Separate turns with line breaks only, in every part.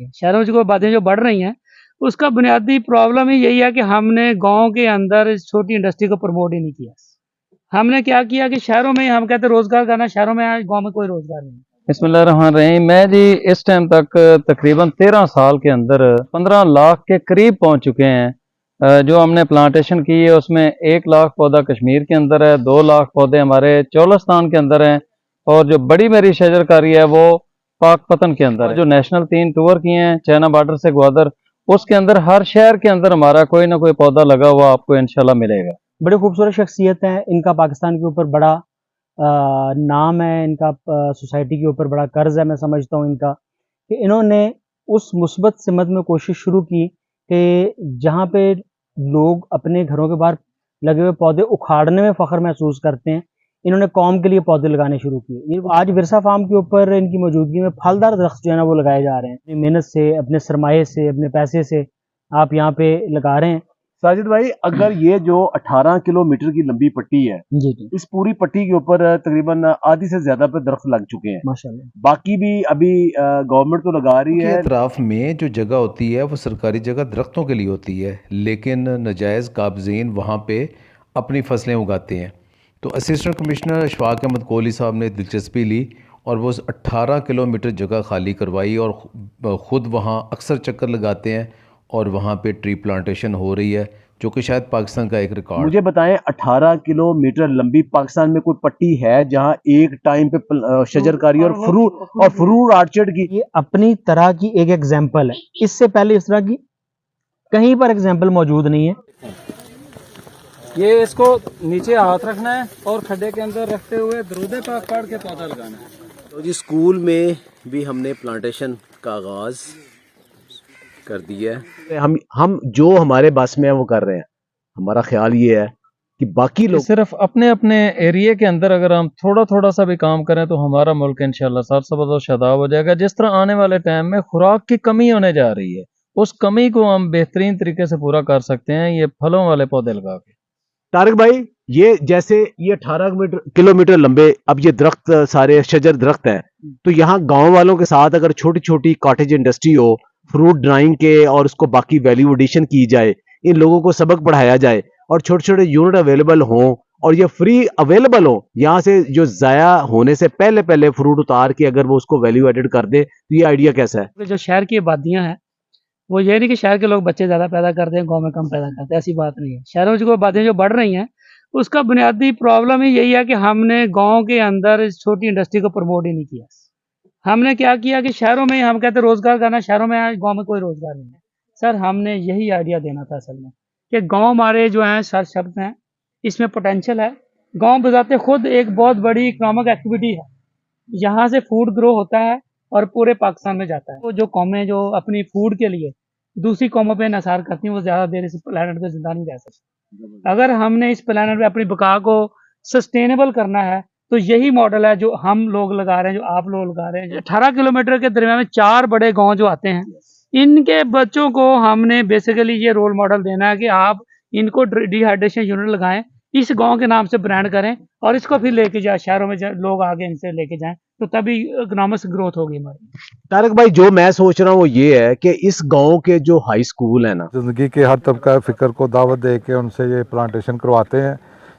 की। शहरों में जो आबादियाँ जो बढ़ रही हैं, उसका बुनियादी प्रॉब्लम ही यही है कि हमने गाँव के अंदर इस छोटी इंडस्ट्री को प्रमोट ही नहीं किया। हमने क्या किया कि शहरों में ही हम कहते हैं रोज़गार करना, शहरों में गाँव में कोई रोज़गार नहीं।
बिस्मिल्लाहिर्रहमानिर्रहीम। मैं जी इस टाइम तक तकरीबन 13 साल के अंदर 15 लाख के करीब पहुंच चुके हैं। जो हमने प्लांटेशन की है उसमें 1 लाख पौधा कश्मीर के अंदर है, 2 लाख पौधे हमारे चौलस्तान के अंदर हैं और जो बड़ी मेरी शजरकारी है वो पाकपतन के अंदर है। जो नेशनल 3 टूर किए हैं चाइना बॉर्डर से ग्वादर, उसके अंदर हर शहर के अंदर हमारा कोई ना कोई पौधा लगा हुआ आपको इंशाल्लाह मिलेगा।
बड़े खूबसूरत शख्सियत हैं, इनका पाकिस्तान के ऊपर बड़ा नाम है, इनका सोसाइटी के ऊपर बड़ा कर्ज है। मैं समझता हूँ इनका कि इन्होंने उस मुस्बत सिमत में कोशिश शुरू की कि जहाँ पे लोग अपने घरों के बाहर लगे हुए पौधे उखाड़ने में फ़ख्र महसूस करते हैं, इन्होंने कौम के लिए पौधे लगाने शुरू किए। ये आज विरसा फार्म के ऊपर इनकी मौजूदगी में फलदार दरख्त जो है ना वो लगाए जा रहे हैं। अपनी मेहनत से, अपने सरमाए से, अपने पैसे से आप यहाँ पे लगा रहे हैं।
साजिद भाई, अगर ये जो 18 किलोमीटर की लंबी पट्टी है,
जी जी,
इस पूरी पट्टी के ऊपर तकरीबन आधी से ज्यादा पे दरख्त लग चुके हैं,
माशाल्लाह।
बाकी भी अभी गवर्नमेंट तो लगा रही है।
अतराफ में जो जगह होती है वो सरकारी जगह दरख्तों के लिए होती है, लेकिन नाजायज़ काबज़ीन वहाँ पे अपनी फसलें उगाते हैं। तो असिस्टेंट कमिश्नर अशफाक अहमद कोहली साहब ने दिलचस्पी ली और वो 18 किलोमीटर जगह खाली करवाई और ख़ुद वहाँ अक्सर चक्कर लगाते हैं और वहाँ पे ट्री प्लांटेशन हो रही है, जो कि शायद पाकिस्तान का एक रिकॉर्ड।
मुझे बताएं, 18 किलोमीटर लंबी पाकिस्तान में कोई पट्टी है जहां एक टाइम पे शजरकारी और फ्रूट ऑर्चर्ड की?
ये अपनी तरह की एक एग्जाम्पल है, इससे पहले इस तरह की कहीं पर एग्जाम्पल मौजूद नहीं है।
ये इसको नीचे हाथ रखना है और खड्डे के अंदर रखते हुए दरूद पाक पढ़ के पौधा लगाना है।
तो जी स्कूल में भी हमने प्लांटेशन का आगाज कर दिया है।
हम जो हमारे बस में है वो कर रहे हैं। हमारा ख्याल ये है कि बाकी लोग
सिर्फ अपने अपने एरिया के अंदर अगर हम थोड़ा थोड़ा सा भी काम करें तो हमारा मुल्क इंशाल्लाह सरसब्ज़ और शादाब हो जाएगा। जिस तरह आने वाले टाइम में खुराक की कमी होने जा रही है, उस कमी को हम बेहतरीन तरीके से पूरा कर सकते हैं ये फलों वाले पौधे लगा के।
तारिक भाई, ये जैसे ये 18 किलोमीटर लंबे अब ये दरख्त सारे शजर दरख्त हैं, तो यहाँ गांव वालों के साथ अगर छोटी छोटी कॉटेज इंडस्ट्री हो, फ्रूट ड्राइंग के और उसको बाकी वैल्यू एडिशन की जाए, इन लोगों को सबक पढ़ाया जाए और छोटे छोटे यूनिट अवेलेबल हों और ये फ्री अवेलेबल हो, यहाँ से जो ज़ाया होने से पहले पहले फ्रूट उतार के अगर वो उसको वैल्यू एडेड कर दे, तो ये आइडिया कैसा है?
जो शहर की आबादियाँ हैं, वो ये नहीं कि शहर के लोग बच्चे ज़्यादा पैदा करते हैं, गाँव में कम पैदा करते हैं, ऐसी बात नहीं है। शहरों में जो आबादियाँ जो बढ़ रही हैं, उसका बुनियादी प्रॉब्लम ही यही है कि हमने गाँव के अंदर इस छोटी इंडस्ट्री को प्रमोट ही नहीं किया। हमने क्या किया कि शहरों में हम कहते हैं रोज़गार करना, शहरों में गाँव में कोई रोज़गार नहीं है। सर, हमने यही आइडिया देना था असल में कि गाँव हमारे जो हैं सरशब्द हैं, इसमें पोटेंशियल है। गाँव बजाते खुद एक बहुत बड़ी इकोनॉमिक एक्टिविटी है, यहाँ से फूड ग्रो होता है और पूरे पाकिस्तान में जाता है। तो जो कौमें जो अपनी फूड के लिए दूसरी कौमों पे इन्हिसार करती हैं, वो ज़्यादा देर इस प्लैनेट पे जिंदा नहीं रह सकती। अगर हमने इस प्लैनेट पे अपनी बका को सस्टेनेबल करना है तो यही मॉडल है जो हम लोग लगा रहे हैं, जो आप लोग लगा रहे हैं। 18 किलोमीटर के दरमियान में 4 बड़े गांव जो आते हैं, इनके बच्चों को हमने बेसिकली ये रोल मॉडल देना है कि आप इनको डिहाइड्रेशन यूनिट लगाएं, इस गांव के नाम से ब्रांड करें और इसको फिर लेके जाए शहरों में, लोग आगे इनसे लेके जाएं, तो तभी इकोनॉमिक ग्रोथ होगी हमारी।
तारिक भाई, जो मैं सोच रहा हूँ वो ये है कि इस गांव के जो हाई स्कूल है ना,
ज़िंदगी के हर तबका फ़िक्र को दावत दे के उनसे ये प्लांटेशन करवाते हैं,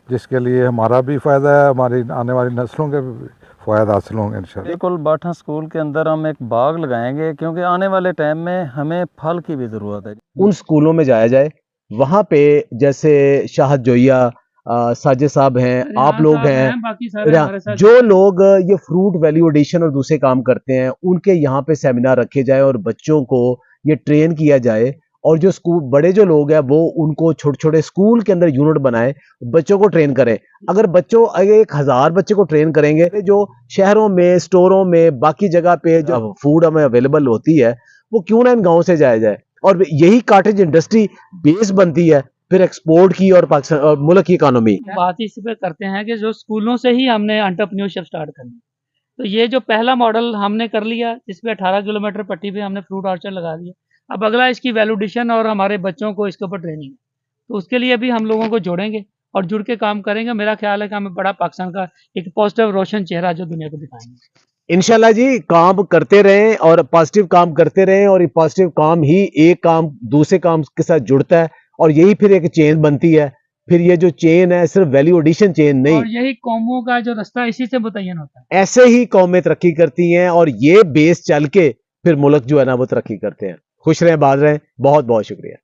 जिसके लिए हमारा भी फ़ायदा है, हमारी आने वाली नस्लों के भी फ़ायदा हासिल होंगे इंशाल्लाह।
बिल्कुल, बाठा स्कूल के अंदर हम एक बाग लगाएंगे क्योंकि आने वाले टाइम में हमें फल की भी ज़रूरत है।
उन स्कूलों में जाया जाए, वहाँ पे जैसे शाहद जोइया साजिद साहब हैं, आप लोग हैं,
बाकी सारे
जो लोग ये फ्रूट वैल्यू एडिशन और दूसरे काम करते हैं, उनके यहाँ पे सेमिनार रखे जाए और बच्चों को ये ट्रेन किया जाए। और जो स्कूल बड़े जो लोग हैं वो उनको छोटे छोटे स्कूल के अंदर यूनिट बनाए, बच्चों को ट्रेन करें। अगर 1000 बच्चे को ट्रेन करेंगे, जो शहरों में, स्टोरों में, बाकी जगह पे जो फूड हमें अवेलेबल होती है, वो क्यों ना इन गाँव से जाया जाए और यही कॉटेज इंडस्ट्री बेस बनती है फिर एक्सपोर्ट की और पाकिस्तान और मुल्क की इकोनॉमी।
बात इस पे करते हैं कि जो स्कूलों से ही हमने एंटरप्रेन्योरशिप स्टार्ट करनी, तो ये जो पहला मॉडल हमने कर लिया, जिसपे 18 किलोमीटर पट्टी पे हमने फ्रूट ऑर्चर्ड लगा दिया। अब अगला इसकी वैल्यूडेशन और हमारे बच्चों को इसके ऊपर ट्रेनिंग, तो उसके लिए भी हम लोगों को जोड़ेंगे और जुड़ के काम करेंगे। मेरा ख्याल है कि हमें बड़ा पाकिस्तान का एक पॉजिटिव रोशन चेहरा जो दुनिया को दिखाएंगे।
इंशाल्लाह जी काम करते रहें और पॉजिटिव काम करते रहें, और ये पॉजिटिव काम ही एक काम दूसरे काम के साथ जुड़ता है और यही फिर एक चेन बनती है। फिर ये जो चेन है सिर्फ वैल्यू एडिशन चेन नहीं,
और यही कौमों का जो रास्ता इसी से मुतय्यन होता है।
ऐसे ही कौमें तरक्की करती हैं और ये बेस चल के फिर मुल्क जो है ना वो तरक्की करते हैं। खुश रहें, आबाद रहें। बहुत बहुत शुक्रिया।